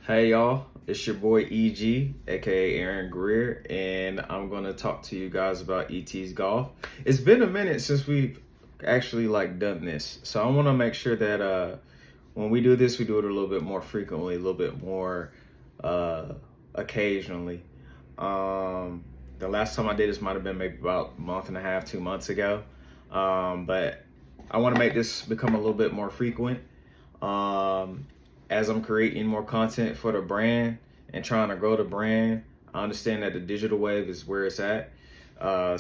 Hey y'all, it's your boy EG, aka Aaron Greer, and I'm gonna talk to you guys about ETeez Golf. It's been a minute since we've actually done this, so I want to make sure that when we do this, we do it a little bit more frequently, a little bit more occasionally. The last time I did this might have been maybe about a month and a half, 2 months ago, but I want to make this become a little bit more frequent. As I'm creating more content for the brand and trying to grow the brand, I understand that the digital wave is where it's at.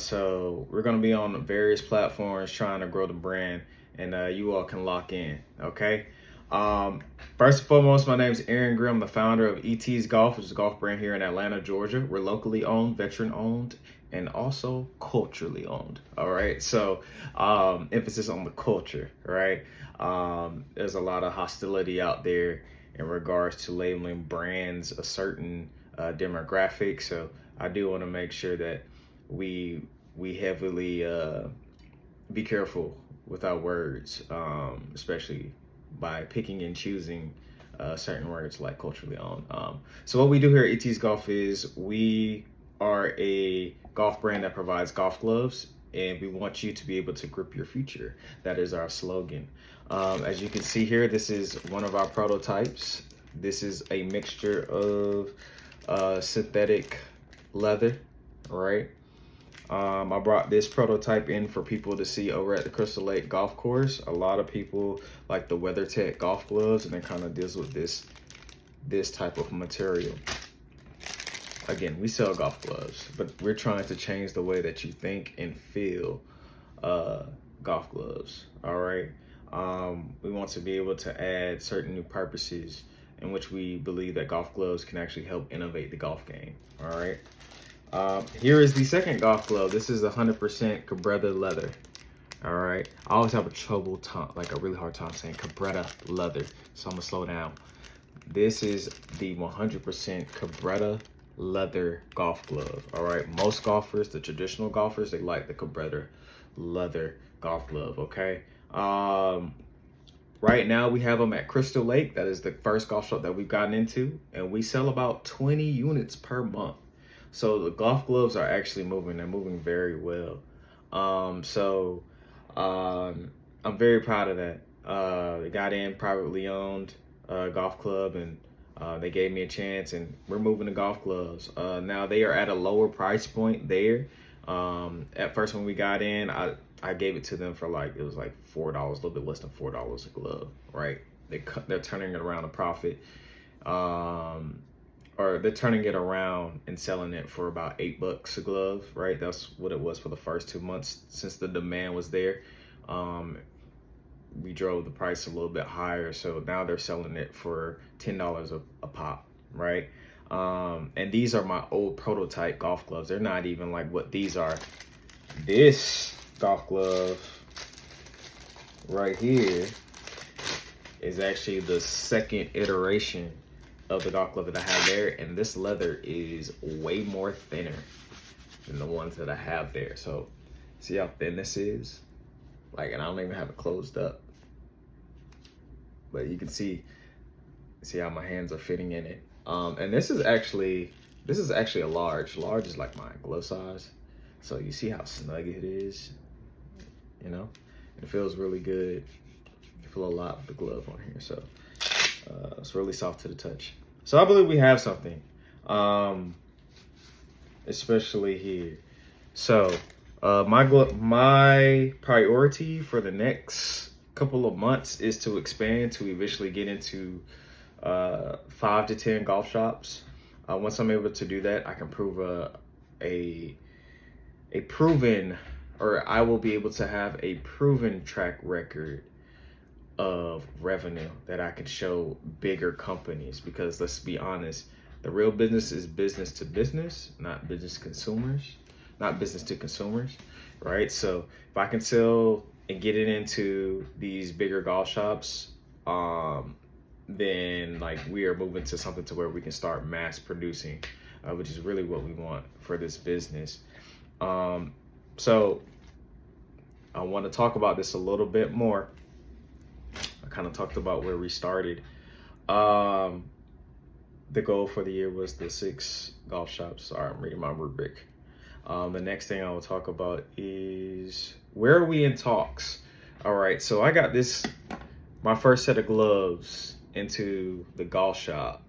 So we're going to be on various platforms trying to grow the brand, and you all can lock in. Okay. First and foremost, my name is Aaron Grimm, the founder of ETeez Golf, which is a golf brand here in Atlanta, Georgia. We're locally owned, veteran owned, and also culturally owned. All right. So emphasis on the culture, right? There's a lot of hostility out there in regards to labeling brands a certain demographic. So I do want to make sure that we heavily be careful with our words, especially by picking and choosing certain words like culturally owned. So what we do here at ETeez Golf is we are a golf brand that provides golf gloves, and we want you to be able to grip your future. That is our slogan. As you can see here, this is one of our prototypes. This is a mixture of synthetic leather, right? I brought this prototype in for people to see over at the Crystal Lake Golf Course. A lot of people like the WeatherTech golf gloves, and it kind of deals with this type of material. Again, we sell golf gloves, but we're trying to change the way that you think and feel golf gloves. All right. We want to be able to add certain new purposes in which we believe that golf gloves can actually help innovate the golf game. All right. Here is the second golf glove. This is 100% Cabretta leather. All right. I always have a really hard time saying Cabretta leather, so I'm gonna slow down. This is the 100% Cabretta leather golf glove. All right. Most golfers, the traditional golfers, they like the Cabretta leather golf glove. Okay. Right now we have them at Crystal Lake. That is the first golf shop that we've gotten into, and we sell about 20 units per month. So the golf gloves are actually moving. They're moving very well. I'm very proud of that. They got in privately owned golf club, and they gave me a chance, and we're moving the golf gloves. Now they are at a lower price point there. At first when we got in, I gave it to them for it was like $4, a little bit less than $4 a glove, right? They're turning it around a profit. Or they're turning it around and selling it for about $8 a glove, right? That's what it was for the first 2 months since the demand was there. We drove the price a little bit higher, so now they're selling it for $10 a pop, right? And these are my old prototype golf gloves. They're not even like what these are. This golf glove right here is actually the second iteration of the golf glove that I have there, and this leather is way more thinner than the ones that I have there. So see how thin this is? And I don't even have it closed up, but you can see how my hands are fitting in it. And this is actually a large. Large is like my glove size, so you see how snug it is. You know, it feels really good. You feel a lot with the glove on here, so it's really soft to the touch. So I believe we have something, especially here. So my priority for the next couple of months is to expand to eventually get into 5 to 10 golf shops. Once I'm able to do that, I can prove I will be able to have a proven track record of revenue that I can show bigger companies, because let's be honest, the real business is business to business, not business to consumers, right? So if I can sell and get it into these bigger golf shops, then we are moving to something to where we can start mass producing, which is really what we want for this business. So I want to talk about this a little bit more. I kind of talked about where we started. the goal for the year was the 6 golf shops. Sorry, I'm reading my rubric. The next thing I will talk about is where are we in talks? All right, so I got my first set of gloves into the golf shop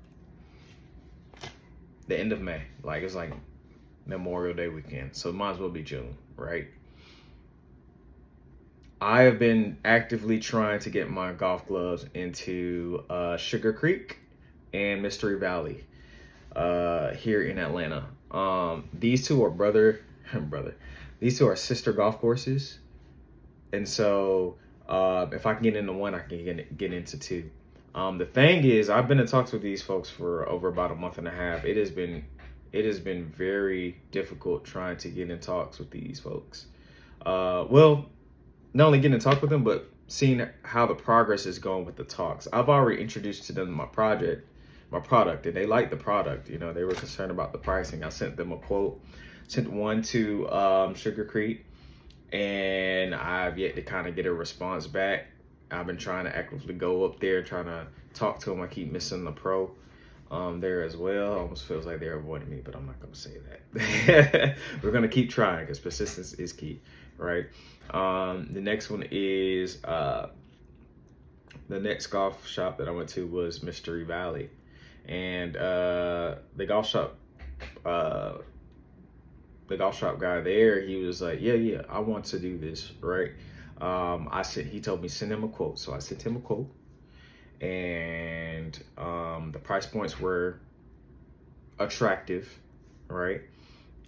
the end of May. Like, it's like Memorial Day weekend, so it might as well be June, right? I have been actively trying to get my golf gloves into Sugar Creek and Mystery Valley here in Atlanta. These two are brother. These two are sister golf courses, and so if I can get into one, I can get into two. The thing is, I've been in talks with these folks for over about a month and a half. It has been very difficult trying to get in talks with these folks. Well, not only getting in talk with them, but seeing how the progress is going with the talks. I've already introduced to them my product, and they like the product. You know, they were concerned about the pricing. I sent them a quote, sent one to Sugar Creek, and I've yet to kind of get a response back. I've been trying to actively go up there, trying to talk to them. I keep missing the pro there as well. Almost feels like they're avoiding me, but I'm not going to say that. We're going to keep trying because persistence is key, right? The next one is the next golf shop that I went to was Mystery Valley, and the golf shop guy there, he was like, yeah, I want to do this, right? He told me send him a quote, so I sent him a quote, and the price points were attractive, right?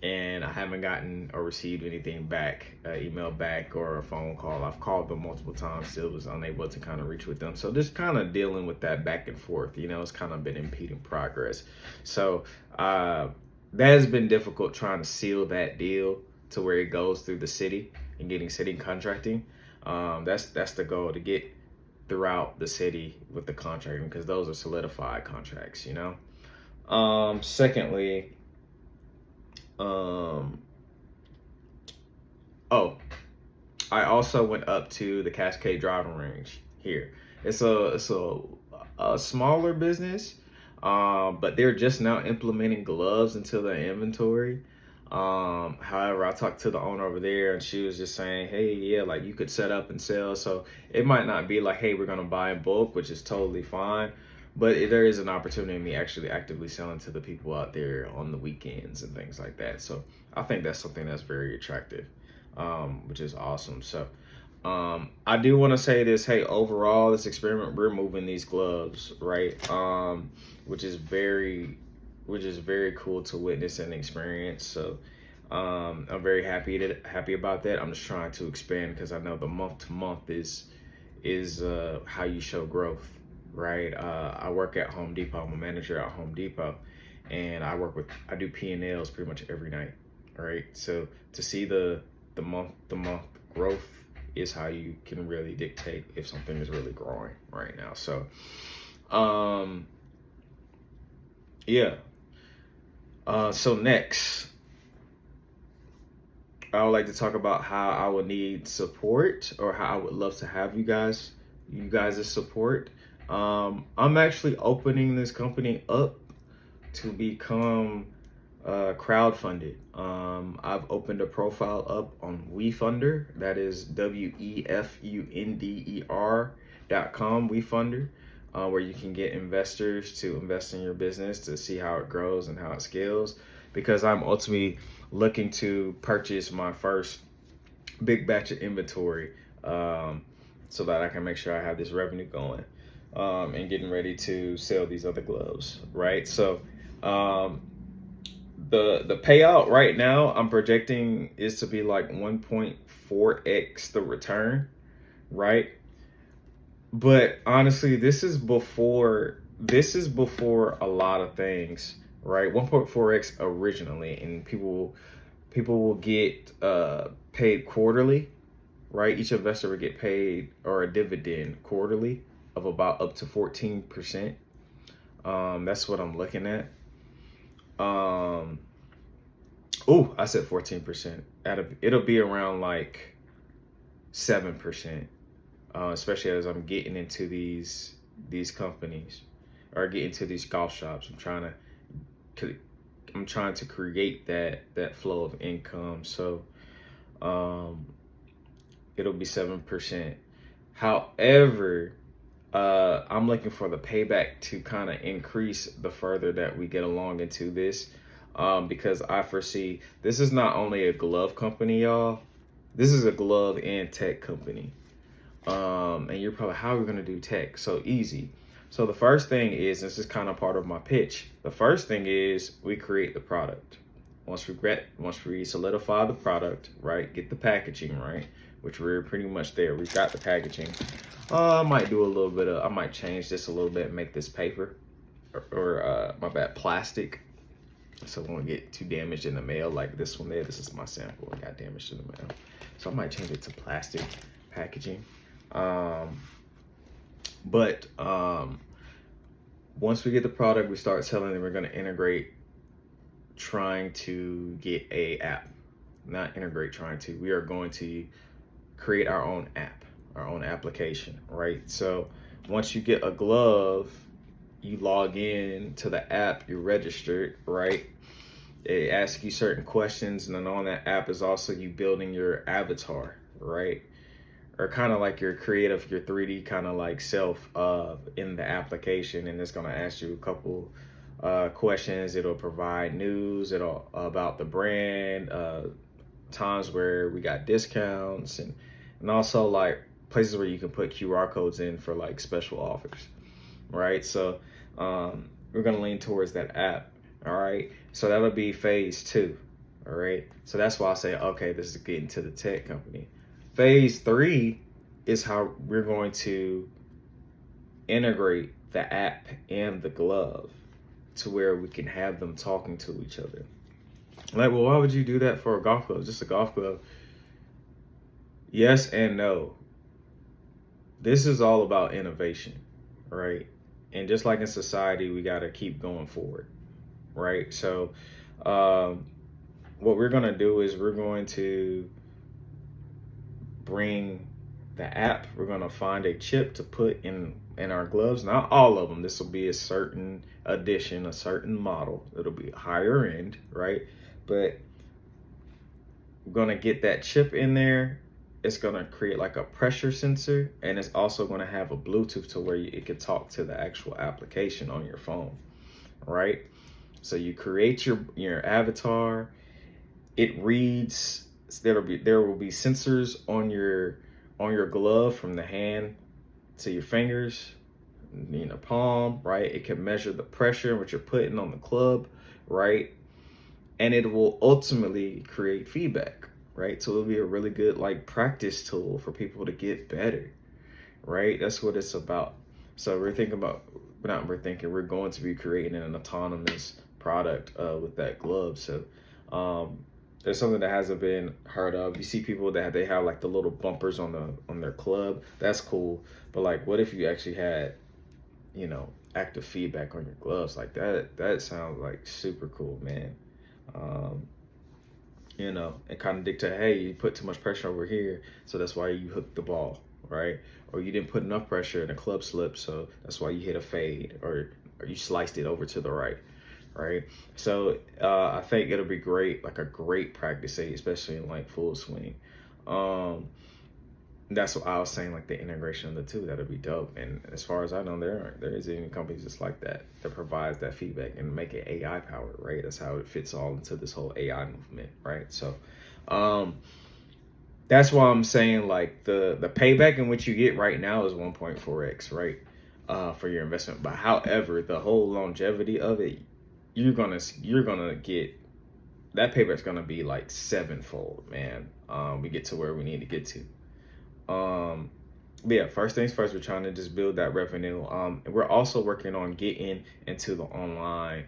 And I haven't gotten or received anything back, email back or a phone call. I've called them multiple times, still was unable to kind of reach with them. So just kind of dealing with that back and forth, you know, it's kind of been impeding progress. So that has been difficult, trying to seal that deal to where it goes through the city and getting city contracting. That's the goal, to get throughout the city with the contracting, because those are solidified contracts, you know. Secondly, I also went up to the Cascade driving range here. It's a smaller business, but they're just now implementing gloves into their inventory. However, I talked to the owner over there, and she was just saying, hey, yeah, like you could set up and sell. So it might not be like, hey, we're going to buy in bulk, which is totally fine. But there is an opportunity in me actually actively selling to the people out there on the weekends and things like that. So I think that's something that's very attractive, which is awesome. So I do want to say this, hey, overall, this experiment, we're moving these gloves, right? Which is very cool to witness and experience. So I'm very happy about that. I'm just trying to expand, because I know the month to month is how you show growth, right? I work at Home Depot. I'm a manager at Home Depot, and I do P&Ls pretty much every night, right? So to see the month to month growth is how you can really dictate if something is really growing right now. So yeah. So next, I would like to talk about how I would need support, or how I would love to have you guys' support. I'm actually opening this company up to become crowdfunded. I've opened a profile up on WeFunder. That is WeFunder.com, WeFunder, where you can get investors to invest in your business to see how it grows and how it scales. Because I'm ultimately looking to purchase my first big batch of inventory, so that I can make sure I have this revenue going, and getting ready to sell these other gloves, right? So the payout right now I'm projecting is to be like 1.4x the return, right? But honestly, this is before a lot of things, right? 1.4x originally, and people will get paid quarterly, right? Each investor will get paid, or a dividend quarterly of about up to 14%. That's what I'm looking at. I said 14%. It'll be around like 7%, especially as I'm getting into these companies. or get into these golf shops. I'm trying to create that flow of income. So it'll be 7%. However, I'm looking for the payback to kind of increase the further that we get along into this, because I foresee this is not only a glove company, y'all. This is a glove and tech company. And you're probably, how are we going to do tech? So easy. So the first thing is, this is kind of part of my pitch. The first thing is we create the product. Once we solidify the product, right, get the packaging right, which we're pretty much there. We've got the packaging. I might do a little bit of, I might change this a little bit and make this paper or my bad, plastic. So it won't get too damaged in the mail like this one there. This is my sample. It got damaged in the mail. So I might change it to plastic packaging. But once we get the product, we start selling it. We're going to integrate, trying to get a app. Not integrate, trying to. We are going to create our own app, our own application, right? So once you get a glove, you log in to the app, you're registered, right? It asks you certain questions, and then on that app is also you building your avatar, right? Or kind of like your creative, your 3D kind of like self in the application, and it's gonna ask you a couple questions. It'll provide news about the brand, times where we got discounts, and also like places where you can put QR codes in for like special offers, right? So we're gonna lean towards that app. All right, so that'll be phase 2. All right, so that's why I say, okay, this is getting to the tech company. Phase 3 is how we're going to integrate the app and the glove to where we can have them talking to each other. Like, well, why would you do that for a golf glove? Just a golf glove? Yes and no. This is all about innovation, right? And just like in society, we got to keep going forward, right? So what we're going to do is we're going to bring the app. We're going to find a chip to put in our gloves. Not all of them. This will be a certain edition, a certain model. It'll be higher end, right? But we're going to get that chip in there. It's going to create like a pressure sensor, and it's also going to have a Bluetooth to where it can talk to the actual application on your phone, right? So you create your avatar. It reads. There will be sensors on your glove, from the hand to your fingers, palm, right? It can measure the pressure which you're putting on the club, right? And it will ultimately create feedback, right? So it'll be a really good like practice tool for people to get better, right? That's what it's about. So we're going to be creating an autonomous product with that glove. So there's something that hasn't been heard of. You see people that they have like the little bumpers on their club. That's cool. But like, what if you actually had, active feedback on your gloves like that? That sounds like super cool, man. It kind of dictate, hey, you put too much pressure over here, so that's why you hooked the ball, right? Or you didn't put enough pressure and the club slipped, so that's why you hit a fade, or you sliced it over to the right. Right, so I think it'll be great, like a great practice aid, especially in like full swing. That's what I was saying, like the integration of the two, that'll be dope. And as far as I know, there isn't any companies just like that provides that feedback and make it AI powered, right? That's how it fits all into this whole AI movement, right? So that's why I'm saying like the payback in which you get right now is 1.4x, right? For your investment. But however, the whole longevity of it, you're gonna get that payback's gonna be like 7-fold, man. We get to where we need to get to. But yeah, first things first, we're trying to just build that revenue. And we're also working on getting into the online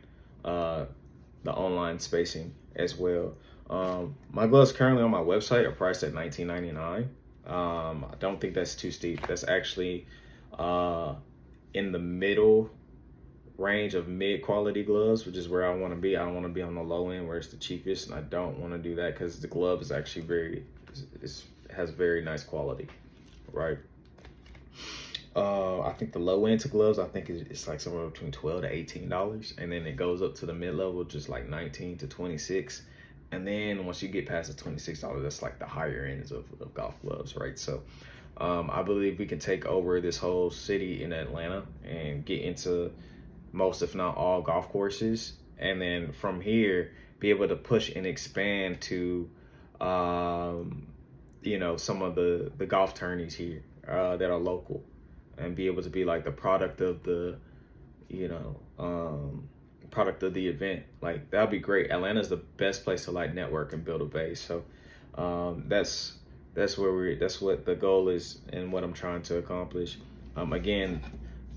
spacing as well. My gloves currently on my website are priced at $19.99. I don't think that's too steep. That's actually in the middle range of mid-quality gloves, which is where I want to be. I don't want to be on the low end where it's the cheapest, and I don't want to do that because the glove is actually has very nice quality, right? I think the low end to gloves, I think it's like somewhere between $12 to $18, and then it goes up to the mid level, just like 19 to 26. And then once you get past the $26, that's like the higher ends of golf gloves, right? So I believe we can take over this whole city in Atlanta and get into most, if not all, golf courses, and then from here be able to push and expand to you know, some of the golf tourneys here that are local, and be able to be like the product of the, you know, product of the event. Like that'd be great. Atlanta's the best place to like network and build a base. So that's what the goal is and what I'm trying to accomplish. Again,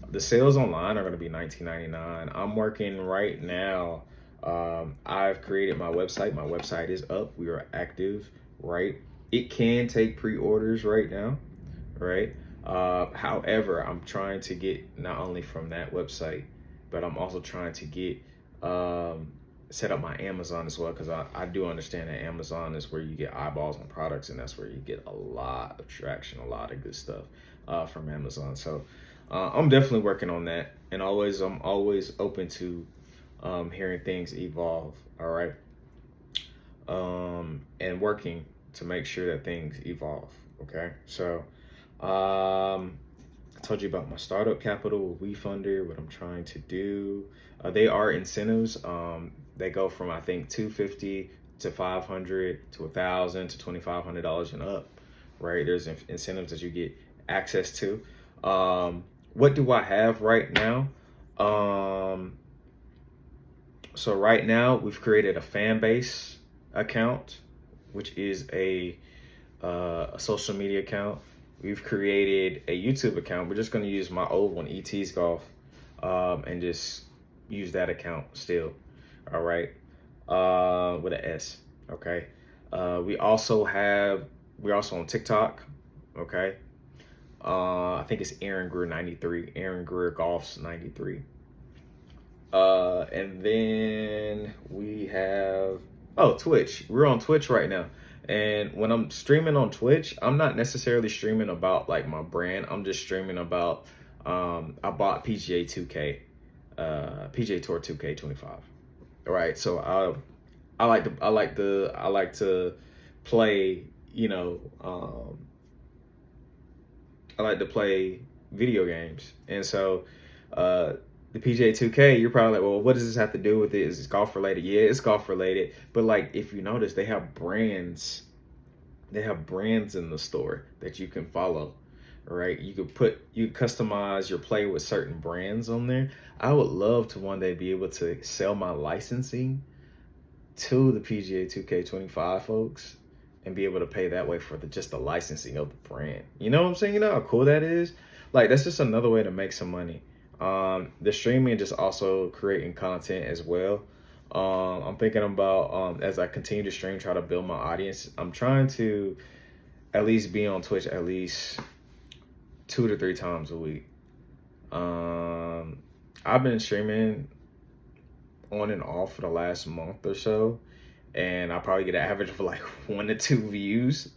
the sales online are going to be $19.99. I'm working right now. I've created my website. My website is up. We are active, right? It can take pre-orders right now, right? However, I'm trying to get not only from that website, but I'm also trying to get set up my Amazon as well, because I do understand that Amazon is where you get eyeballs on products, and that's where you get a lot of traction, a lot of good stuff from Amazon. So I'm definitely working on that, and I'm always open to hearing things evolve. All right, and working to make sure that things evolve. Okay, so I told you about my startup capital WeFunder, what I'm trying to do. They are incentives. They go from, I think, $250 to $500 to $1,000 to $2,500 and up, right? There's incentives that you get access to. What do I have right now? So right now we've created a fan base account, which is a social media account. We've created a YouTube account. We're just going to use my old one, ETeez Golf, and just use that account still. All right, with an S. Okay. We're also on TikTok. Okay. I think it's Aaron Greer 93. Aaron Greer Golf's 93. And then we have Twitch. We're on Twitch right now. And when I'm streaming on Twitch, I'm not necessarily streaming about like my brand. I'm just streaming about I bought PGA 2K, PGA Tour 2K25. All right, so I like to play, you know, I like to play video games. And so the PGA 2K, you're probably like, well, what does this have to do with it? Is it golf related? Yeah, it's golf related. But like, if you notice, they have brands. They have brands in the store that you can follow, right? You customize your play with certain brands on there. I would love to one day be able to sell my licensing to the PGA 2K25 folks and be able to pay that way for just the licensing of the brand. You know what I'm saying? You know how cool that is? Like, that's just another way to make some money. The streaming, just also creating content as well. I'm thinking about, as I continue to stream, try to build my audience. I'm trying to at least be on Twitch at least 2 to 3 times a week. I've been streaming on and off for the last month or so, and I probably get an average of like 1 to 2 views.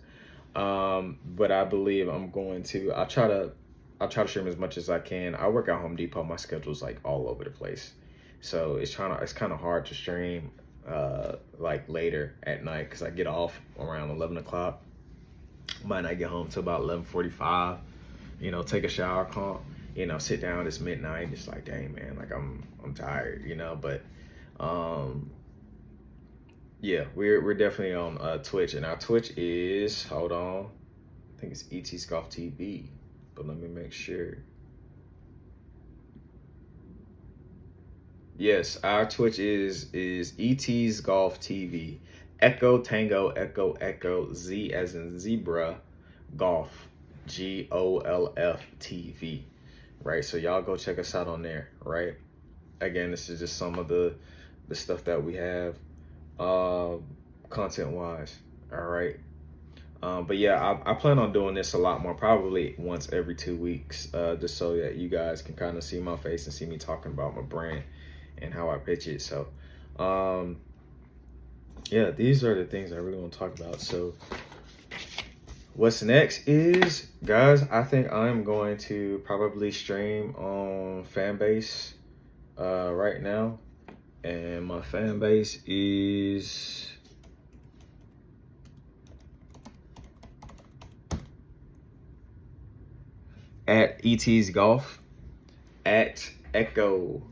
But I believe I'll try to stream as much as I can. I work at Home Depot. My schedule's like all over the place. So it's kind of hard to stream like later at night, because I get off around 11 o'clock. Might not get home till about 11:45. You know, take a shower, sit down. It's midnight. It's like, dang man, like I'm tired. You know, but yeah, we're definitely on Twitch, and our Twitch is, hold on, I think it's ETeez Golf TV, but let me make sure. Yes, our Twitch is ETeez Golf TV. Echo Tango Echo Echo Z as in zebra Golf GOLF TV. Right, so y'all go check us out on there. Right, again, this is just some of the stuff that we have content wise. All right, but yeah, I plan on doing this a lot more, probably once every 2 weeks, just so that you guys can kind of see my face and see me talking about my brand and how I pitch it. So yeah, these are the things I really want to talk about. So What's next is, guys, I think I'm going to probably stream on Fanbase right now. And my fan base is at ETeez Golf, at Echo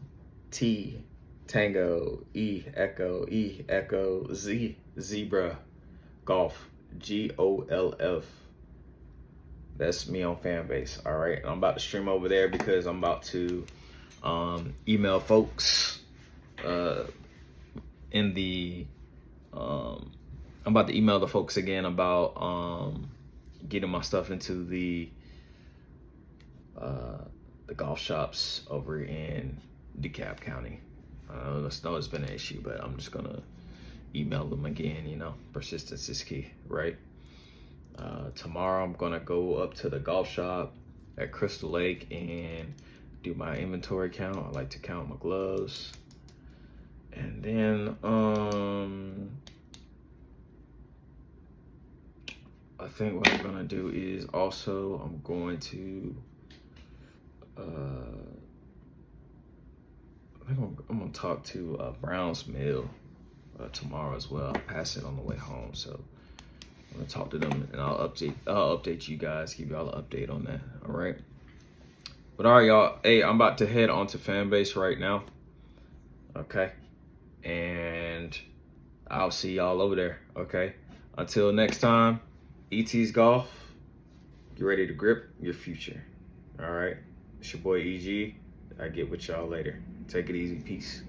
T Tango E Echo Z Zebra Golf GOLF. That's me on Fanbase. All right, I'm about to stream over there because I'm about to email folks in the I'm about to email the folks again about getting my stuff into the golf shops over in DeKalb County. I know it's been an issue, but I'm just gonna email them again. You know, persistence is key, right? Tomorrow I'm gonna go up to the golf shop at Crystal Lake and do my inventory count. I like to count my gloves. And then I think what I'm gonna do is also I'm going to I think I'm gonna talk to Brown's Mill tomorrow as well. I'll pass it on the way home, so I'm gonna talk to them and I'll update you guys, give y'all an update on that. All right. But all right, y'all. Hey, I'm about to head onto Fanbase right now. Okay. And I'll see y'all over there. Okay. Until next time, ETeez Golf. Get ready to grip your future. All right. It's your boy EG. I get with y'all later. Take it easy. Peace.